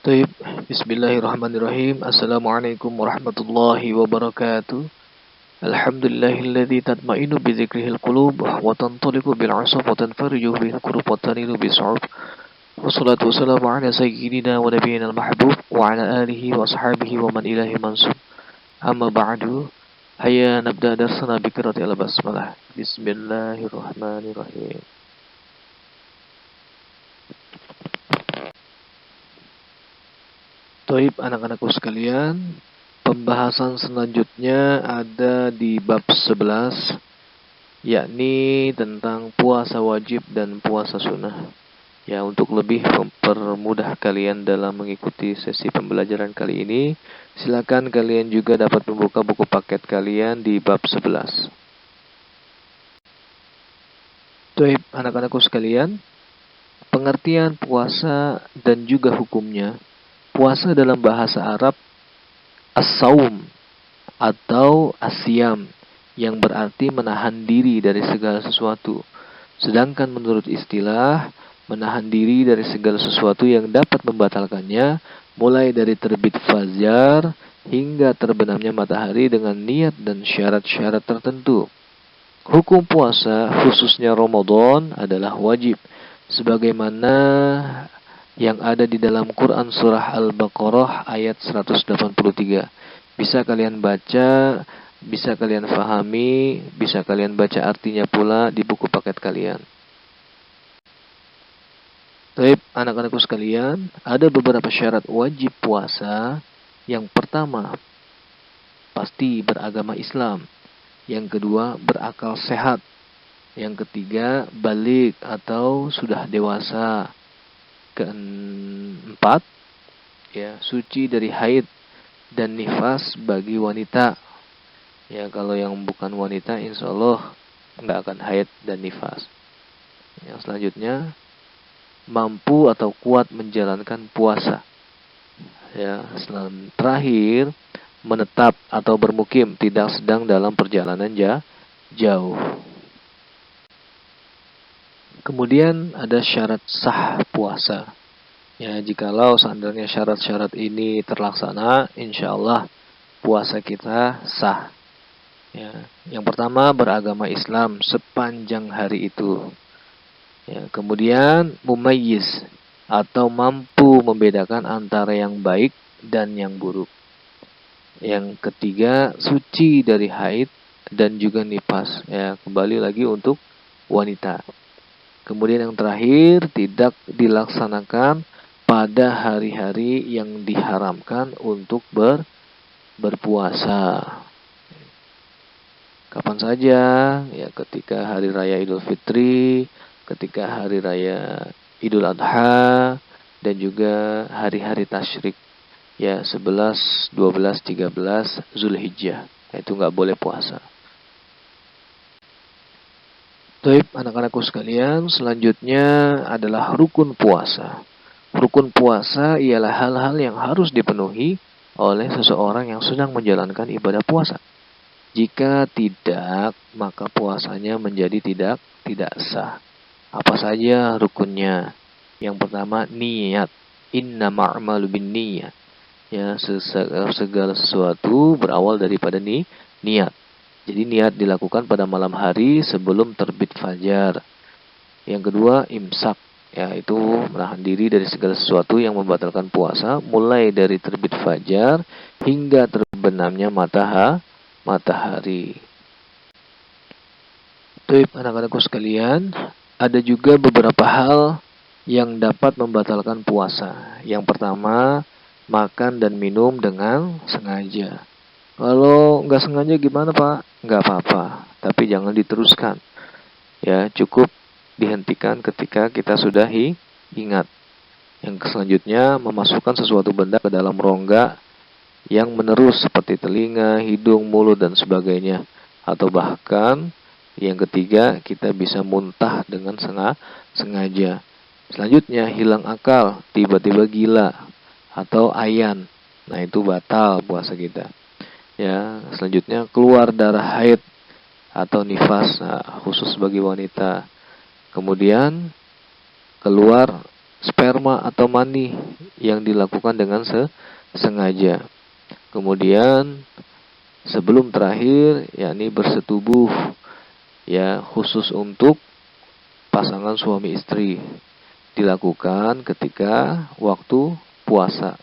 Taib, Bismillahirrahmanirrahim. Assalamualaikum warahmatullahi wabarakatuh. Alhamdulillahilladzi tatma'innu bidzikrihil qulub wa tantaliqu bil 'asaf wa tanfariju bil kurub wa taninu bis su'ub. Wassalatu wassalamu ala sayyidina wa nabiyyina al-mahbub wa ala alihi wa ashabihi wa man ilahi mansub. Amma ba'du. Hayya nabda darsana bi qiraati al-basmalah. Bismillahirrahmanirrahim. Taib, anak-anakku sekalian, pembahasan selanjutnya ada di bab 11, yakni tentang puasa wajib dan puasa sunnah. Ya, untuk lebih mempermudah kalian dalam mengikuti sesi pembelajaran kali ini, silakan kalian juga dapat membuka buku paket kalian di bab 11. Taib, anak-anakku sekalian, pengertian puasa dan juga hukumnya. Puasa dalam bahasa Arab as-saum atau asyam, yang berarti menahan diri dari segala sesuatu. Sedangkan menurut istilah, menahan diri dari segala sesuatu yang dapat membatalkannya, mulai dari terbit fajar hingga terbenamnya matahari dengan niat dan syarat-syarat tertentu. Hukum puasa, khususnya Ramadan, adalah wajib, sebagaimana yang ada di dalam Quran surah Al-Baqarah ayat 183. Bisa kalian baca, bisa kalian fahami, bisa kalian baca artinya pula di buku paket kalian. Baik, anak-anakku sekalian, ada beberapa syarat wajib puasa. Yang pertama, pasti beragama Islam. Yang kedua, berakal sehat. Yang ketiga, balik atau sudah dewasa. Keempat, ya, suci dari haid dan nifas bagi wanita. Ya, kalau yang bukan wanita, insya Allah nggak akan haid dan nifas. Yang selanjutnya, mampu atau kuat menjalankan puasa. Ya, terakhir, menetap atau bermukim, tidak sedang dalam perjalanan jauh. Kemudian ada syarat sah puasa. Ya, jikalau seandainya syarat-syarat ini terlaksana, insya Allah puasa kita sah. Ya, yang pertama, beragama Islam sepanjang hari itu. Ya, kemudian mumayyiz atau mampu membedakan antara yang baik dan yang buruk. Yang ketiga, suci dari haid dan juga nifas. Ya, kembali lagi untuk wanita. Kemudian yang terakhir, tidak dilaksanakan pada hari-hari yang diharamkan untuk berpuasa. Kapan saja, ya, ketika hari raya Idul Fitri, ketika hari raya Idul Adha, dan juga hari-hari tasyrik, ya, 11, 12, 13 Zulhijjah. Itu nggak boleh puasa. Baik, anak-anakku sekalian, selanjutnya adalah rukun puasa. Rukun puasa ialah hal-hal yang harus dipenuhi oleh seseorang yang sedang menjalankan ibadah puasa. Jika tidak, maka puasanya menjadi tidak sah. Apa saja rukunnya? Yang pertama, niat. Innamal a'malu binniyat. Ya, segala sesuatu berawal daripada niat. Jadi niat dilakukan pada malam hari sebelum terbit fajar. Yang kedua, imsak, yaitu menahan diri dari segala sesuatu yang membatalkan puasa, mulai dari terbit fajar hingga terbenamnya matahari. Baik, anak-anakku sekalian, ada juga beberapa hal yang dapat membatalkan puasa. Yang pertama, makan dan minum dengan sengaja. Kalau nggak sengaja gimana, Pak? Nggak apa-apa, tapi jangan diteruskan. Ya, cukup dihentikan ketika kita sudah ingat. Yang selanjutnya, memasukkan sesuatu benda ke dalam rongga yang menerus seperti telinga, hidung, mulut, dan sebagainya. Atau bahkan yang ketiga, kita bisa muntah dengan sengaja. Selanjutnya, hilang akal, tiba-tiba gila, atau ayan. Nah, itu batal puasa kita. Ya, selanjutnya keluar darah haid atau nifas, khusus bagi wanita. Kemudian keluar sperma atau mani yang dilakukan dengan sengaja. Kemudian sebelum terakhir yakni bersetubuh, ya, khusus untuk pasangan suami istri, dilakukan ketika waktu puasa.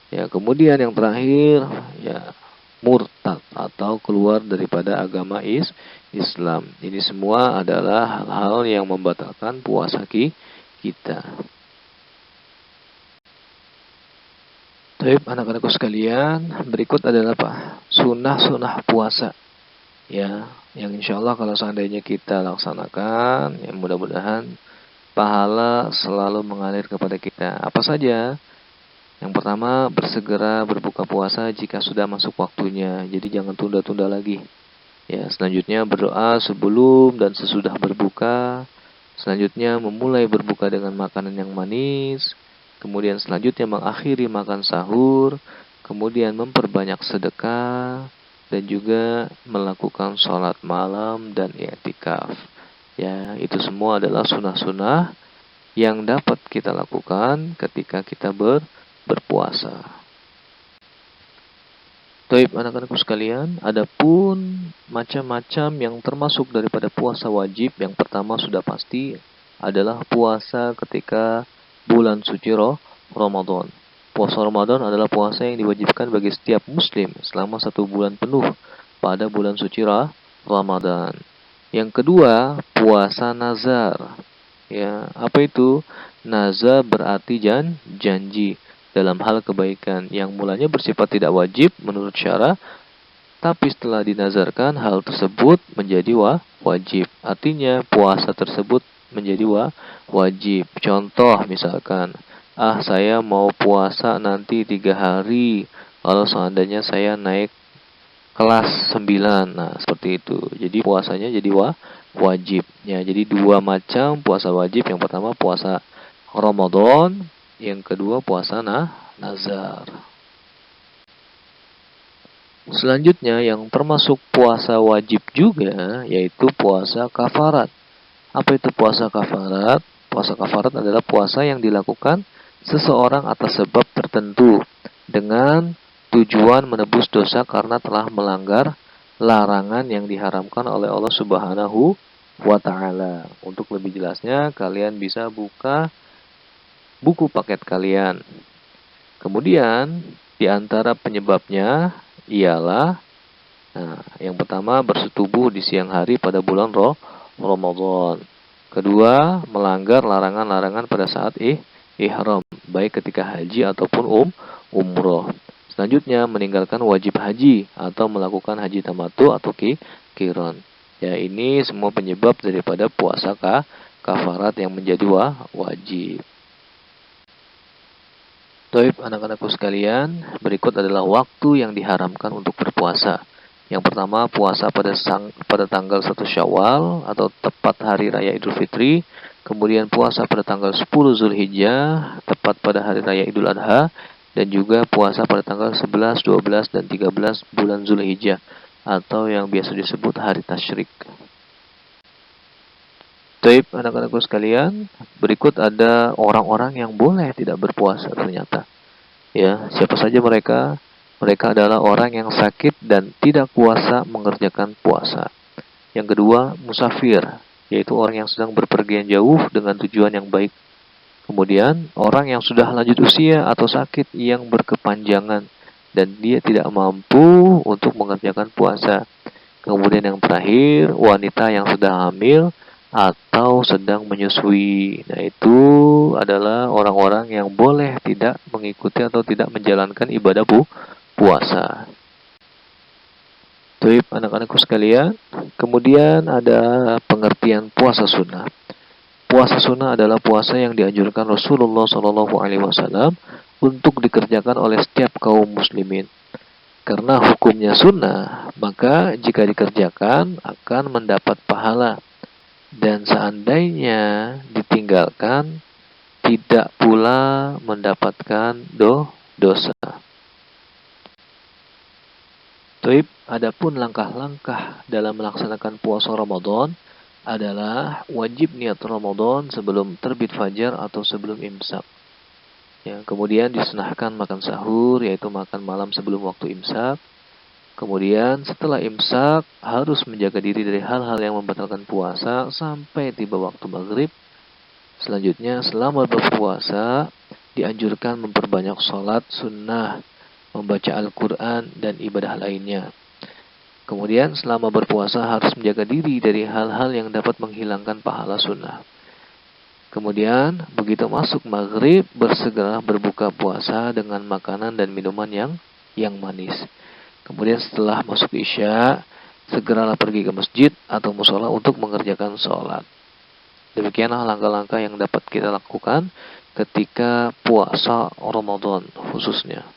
Ya, kemudian yang terakhir, ya, murtad atau keluar daripada agama Islam. Ini semua adalah hal-hal yang membatalkan puasa kita. Baik, anak-anakku sekalian, berikut adalah sunnah-sunnah puasa. Ya, yang insya Allah kalau seandainya kita laksanakan, ya mudah-mudahan pahala selalu mengalir kepada kita. Apa saja? Yang pertama, bersegera berbuka puasa jika sudah masuk waktunya. Jadi jangan tunda-tunda lagi. Ya, selanjutnya berdoa sebelum dan sesudah berbuka. Selanjutnya memulai berbuka dengan makanan yang manis. Kemudian selanjutnya mengakhiri makan sahur. Kemudian memperbanyak sedekah. Dan juga melakukan sholat malam dan i'tikaf. Ya, itu semua adalah sunnah-sunnah yang dapat kita lakukan ketika kita berpuasa. Taib, anak-anakku sekalian, adapun macam-macam yang termasuk daripada puasa wajib, yang pertama sudah pasti adalah puasa ketika bulan suci Ramadan. Puasa Ramadan adalah puasa yang diwajibkan bagi setiap muslim selama 1 bulan penuh pada bulan suci Ramadan. Yang kedua, puasa nazar. Ya, apa itu? Nazar berarti janji dalam hal kebaikan yang mulanya bersifat tidak wajib menurut syara, tapi setelah dinazarkan hal tersebut menjadi wajib. Artinya puasa tersebut menjadi wajib. Contoh misalkan, saya mau puasa nanti 3 hari, kalau seandainya saya naik kelas 9. Nah, seperti itu. Jadi puasanya jadi wajib. Ya, jadi 2 macam puasa wajib. Yang pertama puasa Ramadan, yang kedua puasa nazar. Selanjutnya yang termasuk puasa wajib juga yaitu puasa kafarat. Apa itu puasa kafarat? Puasa kafarat adalah puasa yang dilakukan seseorang atas sebab tertentu dengan tujuan menebus dosa karena telah melanggar larangan yang diharamkan oleh Allah Subhanahu wa ta'ala. Untuk lebih jelasnya kalian bisa buka buku paket kalian. Kemudian di antara penyebabnya ialah, yang pertama bersetubuh di siang hari pada bulan Ramadan. Kedua, melanggar larangan-larangan pada saat ihram, baik ketika haji ataupun umroh. Selanjutnya, meninggalkan wajib haji atau melakukan haji tamattu atau qiran. Ya, ini semua penyebab daripada puasa kafarat yang menjadi wajib. Taib, anak-anakku sekalian, berikut adalah waktu yang diharamkan untuk berpuasa. Yang pertama, puasa pada tanggal 1 Syawal atau tepat hari raya Idul Fitri. Kemudian puasa pada tanggal 10 Zulhijjah, tepat pada hari raya Idul Adha. Dan juga puasa pada tanggal 11, 12, dan 13 bulan Zulhijjah atau yang biasa disebut hari tasyrik. Taib, anak-anakku sekalian, berikut ada orang-orang yang boleh tidak berpuasa ternyata. Ya, siapa saja mereka? Mereka adalah orang yang sakit dan tidak kuasa mengerjakan puasa. Yang kedua, musafir, yaitu orang yang sedang berpergian jauh dengan tujuan yang baik. Kemudian, orang yang sudah lanjut usia atau sakit yang berkepanjangan dan dia tidak mampu untuk mengerjakan puasa. Kemudian yang terakhir, wanita yang sedang hamil atau sedang menyusui. Nah, itu adalah orang-orang yang boleh tidak mengikuti atau tidak menjalankan ibadah puasa. Taib, anak-anakku sekalian, kemudian ada pengertian puasa sunnah. Puasa sunnah adalah puasa yang dianjurkan Rasulullah SAW untuk dikerjakan oleh setiap kaum muslimin. Karena hukumnya sunnah, maka jika dikerjakan akan mendapat pahala. Dan seandainya ditinggalkan, tidak pula mendapatkan dosa. Taib, adapun langkah-langkah dalam melaksanakan puasa Ramadan adalah wajib niat Ramadan sebelum terbit fajar atau sebelum imsak. Ya, kemudian disunahkan makan sahur, yaitu makan malam sebelum waktu imsak. Kemudian setelah imsak harus menjaga diri dari hal-hal yang membatalkan puasa sampai tiba waktu maghrib. Selanjutnya selama berpuasa dianjurkan memperbanyak sholat sunnah, membaca Al-Quran dan ibadah lainnya. Kemudian selama berpuasa harus menjaga diri dari hal-hal yang dapat menghilangkan pahala sunnah. Kemudian begitu masuk maghrib bersegera berbuka puasa dengan makanan dan minuman yang manis. Kemudian setelah masuk isya, segeralah pergi ke masjid atau musola untuk mengerjakan sholat. Demikianlah langkah-langkah yang dapat kita lakukan ketika puasa Ramadan khususnya.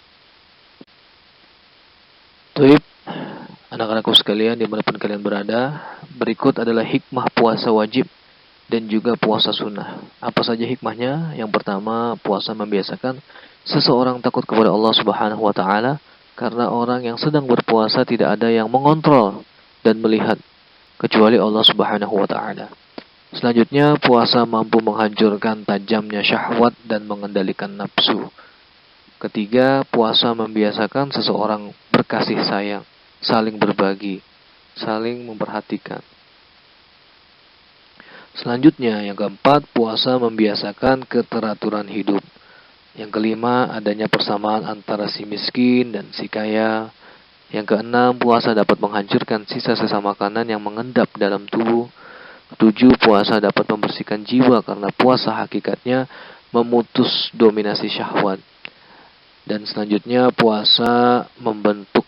Baik, anak-anakku sekalian dimanapun kalian berada, berikut adalah hikmah puasa wajib dan juga puasa sunnah. Apa saja hikmahnya? Yang pertama, puasa membiasakan seseorang takut kepada Allah Subhanahu wa taala karena orang yang sedang berpuasa tidak ada yang mengontrol dan melihat kecuali Allah Subhanahu wa taala. Selanjutnya, puasa mampu menghancurkan tajamnya syahwat dan mengendalikan nafsu. Ketiga, puasa membiasakan seseorang berkasih sayang, saling berbagi, saling memperhatikan. Selanjutnya, yang keempat, puasa membiasakan keteraturan hidup. Yang kelima, adanya persamaan antara si miskin dan si kaya. Yang keenam, puasa dapat menghancurkan sisa-sisa makanan yang mengendap dalam tubuh. Ketujuh, puasa dapat membersihkan jiwa karena puasa hakikatnya memutus dominasi syahwat. Dan selanjutnya, puasa membentuk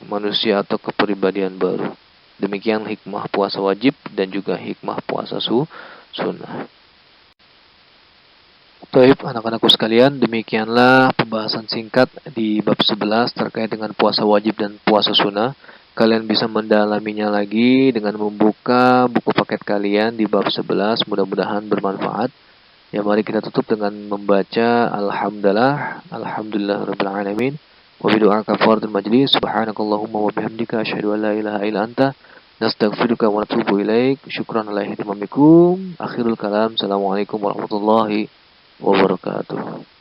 manusia atau kepribadian baru. Demikian hikmah puasa wajib dan juga hikmah puasa sunnah. Baik, anak-anakku sekalian, demikianlah pembahasan singkat di bab 11 terkait dengan puasa wajib dan puasa sunnah. Kalian bisa mendalaminya lagi dengan membuka buku paket kalian di bab 11, mudah-mudahan bermanfaat. Ya, mari kita tutup dengan membaca Alhamdulillah Rabbil Alamin. Wa bidu'a kafaratul majlis, subhanakallahumma wa bihamdika asyhadu an la ilaha illa anta nastaghfiruka wa natubu ilaik. Syukran ala ihtimamikum. Akhirul kalam. Assalamualaikum warahmatullahi wabarakatuh.